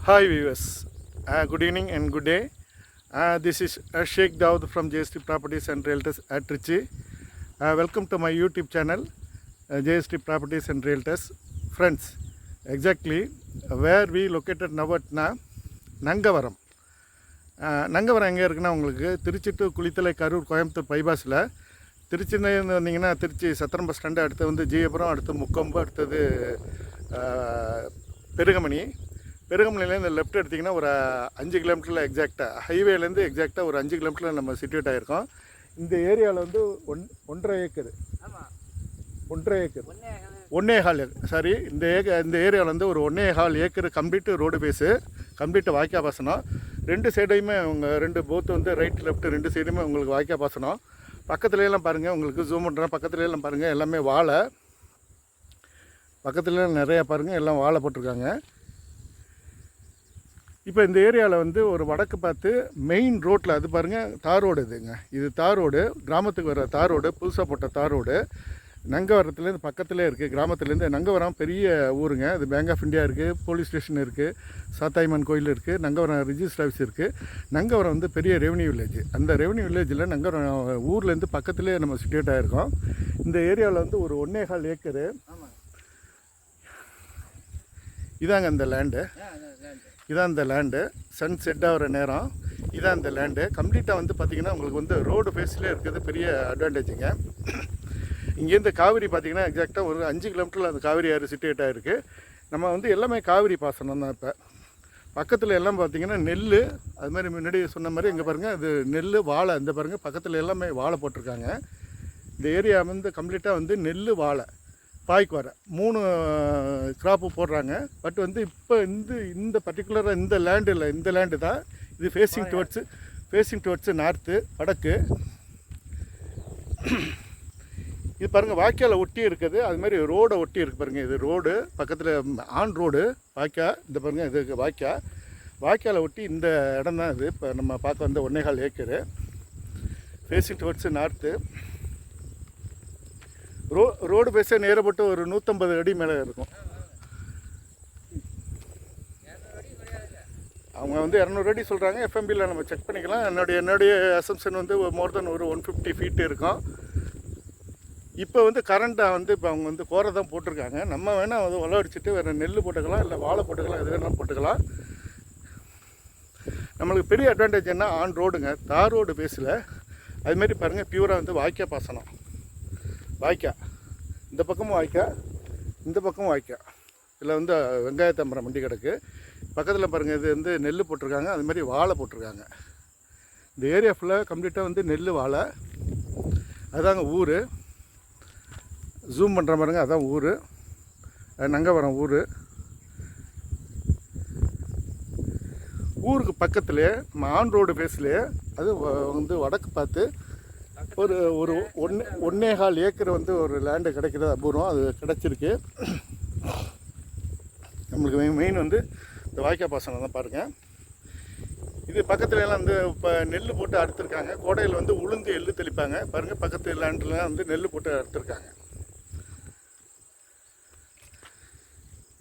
Hi viewers, good evening and good day. This is Sheikh Daud from JST Properties and Realtors at Trichy. Welcome to my YouTube channel, JST Properties and Realtors. Friends, exactly where we located now at Nangavaram. Nangavaram எங்கே இருக்குன்னா உங்களுக்கு Trichy to Kulithalai Karur Coimbatore பைபாஸில் திருச்சின்னு வந்தீங்கன்னா Trichy Chathiram bus stand, அடுத்து வந்து ஜீயபுரம், அடுத்து முக்கொம்பு, அடுத்தது பெருகமணிலேருந்து left எடுத்திங்கன்னா ஒரு 5 கிலோமீட்டரில் எக்ஸாக்டாக ஹைவேலேருந்து எக்ஸாக்டாக ஒரு 5 கிலோமீட்டரில் நம்ம சிட்யூட் ஆகிருக்கோம். இந்த ஏரியாவில் வந்து 1.5 ஏக்கர் 1.25 சாரி இந்த ஏரியாவில் வந்து ஒரு 1.25 acre complete road face, complete வாய்க்கா பாசனம். 2 சைடையுமே உங்கள் 2 போத்து வந்து ரைட் லெஃப்ட் 2 சைடுமே உங்களுக்கு வாய்க்கா பாசனம். பக்கத்துலலாம் பாருங்கள், உங்களுக்கு ஜூம் பண்ணுறேன், பக்கத்துலலாம் பாருங்கள் எல்லாமே வாழை, பக்கத்துலலாம் நிறையா பாருங்கள் எல்லாம் வாழை போட்டிருக்காங்க. இப்போ இந்த ஏரியாவில் வந்து ஒரு வடக்கு பார்த்து மெயின் ரோட்டில் அது பாருங்கள் தார் ரோடு, இது தார் ரோடு, கிராமத்துக்கு வர தார் ரோடு, புதுசாக போட்ட தார் ரோடு. நங்கவரத்துலேருந்து பக்கத்துலேயே இருக்குது. கிராமத்துலேருந்து நங்கவரம் பெரிய ஊருங்க. அது பேங்க் ஆஃப் இந்தியா இருக்குது, போலீஸ் ஸ்டேஷன் இருக்குது, சாத்தாய்மன் கோயில் இருக்குது, நங்கவரம் ரிஜிஸ்டர் ஆஃபீஸ் இருக்குது. நங்கவரம் வந்து பெரிய ரெவன்யூ வில்லேஜ். அந்த ரெவன்யூ வில்லேஜில் நங்கவரம் ஊர்லேருந்து பக்கத்துலேயே நம்ம சிட்யூட் ஆகிருக்கோம். இந்த ஏரியாவில் வந்து ஒரு 1.25 ஏக்கரு இதாங்க அந்த லேண்டு. இதான் இந்த லேண்டு, சன் செட் ஆகிற நேரம் இதான் இந்த லேண்டு. கம்ப்ளீட்டாக வந்து பார்த்திங்கன்னா உங்களுக்கு வந்து ரோடு ஃபேஸ்லேயே இருக்குது, பெரிய அட்வான்டேஜுங்க. இங்கேருந்து காவிரி பார்த்திங்கன்னா எக்ஸாக்டாக ஒரு 5 கிலோமீட்டரில் அந்த காவிரி ஆறு சிட்யூட் ஆகிருக்கு. நம்ம வந்து எல்லாமே காவிரி பாசனம் தான். இப்போ பக்கத்தில் எல்லாம் பார்த்திங்கன்னா நெல், அது மாதிரி முன்னாடி சொன்ன மாதிரி இங்கே பாருங்கள் அது நெல் வாழை, இந்த பாருங்கள் பக்கத்தில் எல்லாமே வாழை போட்டிருக்காங்க. இந்த ஏரியா வந்து கம்ப்ளீட்டாக வந்து நெல் வாழை பாய்க்கு வர 3 கிராப்பு போடுறாங்க. பட் வந்து இப்போ இந்த பர்டிகுலராக இந்த லேண்டில் இந்த லேண்டு தான் இது ஃபேஸிங் டுவர்ட்ஸு நார்த்து வடக்கு. இது பாருங்கள் வாய்க்காலை ஒட்டி இருக்குது, அது மாதிரி ரோடை ஒட்டி இருக்குது பாருங்கள். இது ரோடு பக்கத்தில் ஆன் ரோடு வாய்க்கா, இந்த பாருங்கள் இது வாய்க்காலை ஒட்டி இந்த இடம் தான் இது. இப்போ நம்ம பார்க்க வந்து 1.25 acre facing towards north. Road பேஸே நேரப்பட்டு ஒரு 150 அடி மேலே இருக்கும். அவங்க வந்து 200 அடி சொல்கிறாங்க. எஃப்எம்பியில் நம்ம செக் பண்ணிக்கலாம். என்னுடைய அசம்ஷன் வந்து மோர் தென் ஒரு 150 ஃபீட் இருக்கும். இப்போ வந்து கரண்ட்டாக வந்து இப்போ அவங்க வந்து கோரை தான் போட்டிருக்காங்க. நம்ம வேணால் வந்து உழவு அடிச்சுட்டு வேறு நெல் போட்டுக்கலாம், இல்லை வாழை போட்டுக்கலாம், எது வேணாலும் போட்டுக்கலாம். நம்மளுக்கு பெரிய அட்வான்டேஜ் என்ன, ஆன் ரோடுங்க, தார் ரோடு பேஸில். அதுமாரி பாருங்கள் பியூராக வந்து வாய்க்கா பாசனம். வாய்க்கா இந்த பக்கமும் வாய்க்கா, இந்த பக்கமும் வாய்க்கா. இதில் வந்து வெங்காயத்தம்பரம் மண்டி கிடக்கு. பக்கத்தில் பாருங்கள் இது வந்து நெல் போட்டிருக்காங்க, அது மாதிரி வாழை போட்டிருக்காங்க. இந்த ஏரியா ஃபுல்லாக கம்ப்ளீட்டாக வந்து நெல் வாழை. அதுதாங்க ஊர். ஜூம் பண்ணுற பாருங்க, அதுதான் ஊர், நங்கவரம் ஊர். ஊருக்கு பக்கத்துலேயே நம்ம ஆன் ரோடு ஃபேஸ்லேயே அது வந்து வடக்கு பார்த்து ஒரு 1.25 ஏக்கர் வந்து ஒரு லேண்டு கிடைக்கிறது அபூர்வம். அது கிடச்சிருக்கு நம்மளுக்கு. மெயின் வந்து இந்த வாய்க்கா பாசனம் தான் பாருங்கள். இது பக்கத்துல எல்லாம் வந்து இப்போ நெல் போட்டு அறுத்துருக்காங்க. கோடையில் வந்து உளுந்து எள்ளு தெளிப்பாங்க பாருங்கள். பக்கத்து லேண்ட்லாம் வந்து நெல் போட்டு அறுத்துருக்காங்க.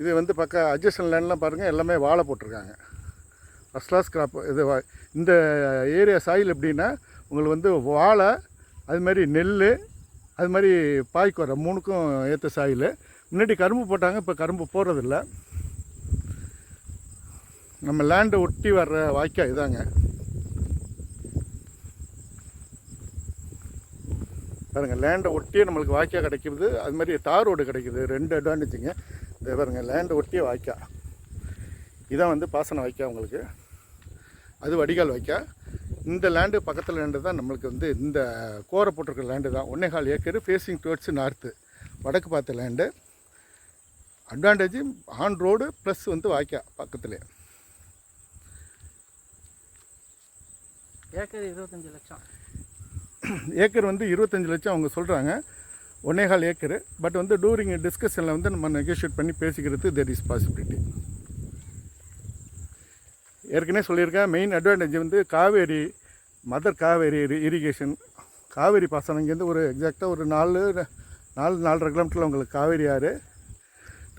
இது வந்து அட்ஜஸ்டன் லேண்ட்லாம் பாருங்கள் எல்லாமே வாழை போட்டிருக்காங்க. First class crop. இது இந்த ஏரியா சாயில் எப்படின்னா உங்களுக்கு வந்து வாழை, அது மாதிரி நெல், அது மாதிரி பாய்க்கு வர 3க்கும் ஏற்ற சாயில். முன்னாடி கரும்பு போட்டாங்க, இப்போ கரும்பு போடுறதில்ல. நம்ம லேண்டை ஒட்டி வர்ற வாய்க்கா இதாங்க. பாருங்கள் லேண்டை ஒட்டியே நம்மளுக்கு வாய்க்கா கிடைக்கிது, அது மாதிரி தார் ரோடு கிடைக்கிது. 2 அட்வான்டேஜுங்க. இது பாருங்கள் லேண்டை ஒட்டியே வாய்க்கா. இதான் வந்து பாசன வாய்க்கா உங்களுக்கு, அது வடிகால் வாய்க்கா. இந்த லேண்டு பக்கத்தில் லேண்டு தான் நம்மளுக்கு வந்து இந்த கோரை போட்டிருக்கிற லேண்டு தான். 1.25 ஏக்கர் ஃபேஸிங் டுவர்ட்ஸு நார்த்து வடக்கு பார்த்த land. Advantage on road plus வந்து வாய்க்கா பக்கத்துலேயே. ஏக்கர் 25 லட்சம். ஏக்கர் வந்து 25 லட்சம் அவங்க சொல்கிறாங்க. 1.25 ஏக்கரு. பட் வந்து டூரிங் டிஸ்கஷனில் வந்து நம்ம நெகோஷியேட் பண்ணி பேசிக்கிறது தெர் இஸ் பாசிபிலிட்டி. ஏற்கனவே சொல்லியிருக்கேன், மெயின் அட்வான்டேஜ் வந்து காவேரி, மதர் காவேரி இரிகேஷன், காவேரி பாசனம். இங்கேருந்து ஒரு எக்ஸாக்டாக ஒரு 4-4.5 கிலோமீட்டரில் உங்களுக்கு காவேரி ஆறு.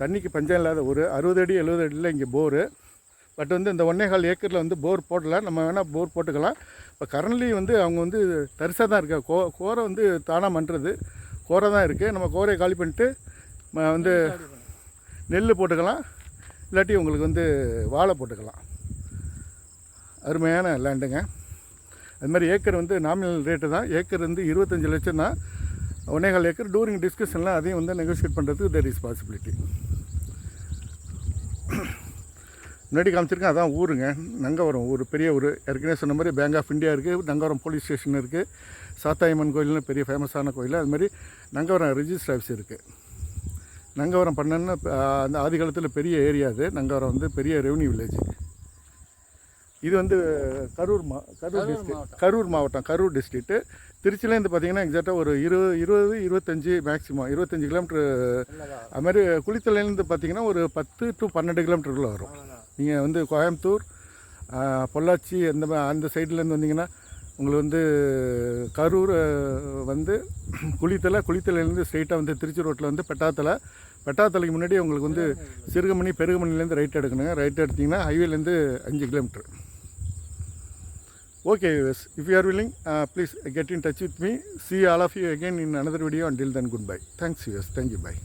தண்ணிக்கு பஞ்சம் இல்லாத ஒரு 60 அடி 70 அடியில் இங்கே போரு. பட் வந்து இந்த 1.25 ஏக்கரில் வந்து போர் போடல, நம்ம வேணால் போர் போட்டுக்கலாம். இப்போ கரண்ட்லி வந்து அவங்க வந்து தரிசாக தான் இருக்கா, கோரை வந்து தானாக பண்ணுறது கோரை தான் இருக்குது. நம்ம கோரையை காலி பண்ணிட்டு வந்து நெல் போட்டுக்கலாம், இல்லாட்டி உங்களுக்கு வந்து வாழை போட்டுக்கலாம். அருமையான லேண்டுங்க. அது மாதிரி ஏக்கர் வந்து நாமினல் ரேட்டு தான், ஏக்கர் வந்து 25 லட்சம் தான். 1.25 ஏக்கர். டூரிங் டிஸ்கஷனில் அதையும் வந்து நெகோஷியேட் பண்ணுறதுக்கு தெர் இஸ் பாசிபிலிட்டி. முன்னாடி காமிச்சிருக்கேன், அதான் ஊருங்க, நங்கவரம் ஊர், பெரிய ஊர். ஏற்கனவே சொன்ன மாதிரி பேங்க் ஆஃப் இந்தியா இருக்குது, நங்கவரம் போலீஸ் ஸ்டேஷன் இருக்குது, சாத்தாயம்மன் கோயில்னு பெரிய ஃபேமஸான கோயில். அது மாதிரி நங்கவரம் ரிஜிஸ்டர் ஆஃபீஸ் இருக்குது. நங்கவரம் பண்ணன்னு அந்த ஆதி காலத்தில் பெரிய ஏரியா அது. நங்கவரம் வந்து பெரிய ரெவன்யூ வில்லேஜ். இது வந்து கரூர் மாவட்டம், கரூர் டிஸ்ட்ரிக்ட்டு. திருச்சியிலேருந்து பார்த்தீங்கன்னா எக்ஸாக்டாக ஒரு 25 மேக்ஸிமம் 25 கிலோமீட்ரு. அது மாதிரி குளித்தலையிலேருந்து பார்த்தீங்கன்னா ஒரு 10 to 12 கிலோமீட்டருக்குள்ளே வரும். நீங்கள் வந்து கோயம்புத்தூர், பொள்ளாச்சி அந்த சைட்லேருந்து வந்தீங்கன்னா உங்களுக்கு வந்து கரூர் வந்து குளித்தலையிலேருந்து ஸ்ட்ரெயிட்டாக வந்து திருச்சி ரோட்டில் வந்து பெட்டாத்தலைக்கு முன்னாடி உங்களுக்கு வந்து சிறுகமணி பெருகமணிலேருந்து ரைட் எடுக்கணுங்க. ரைட் எடுத்திங்கன்னா ஹைவேலேருந்து 5 kilometre. Okay viewers, if you are willing, please get in touch with me. See all of you again in another video. Until then, goodbye. Thanks viewers. Thank you. Bye.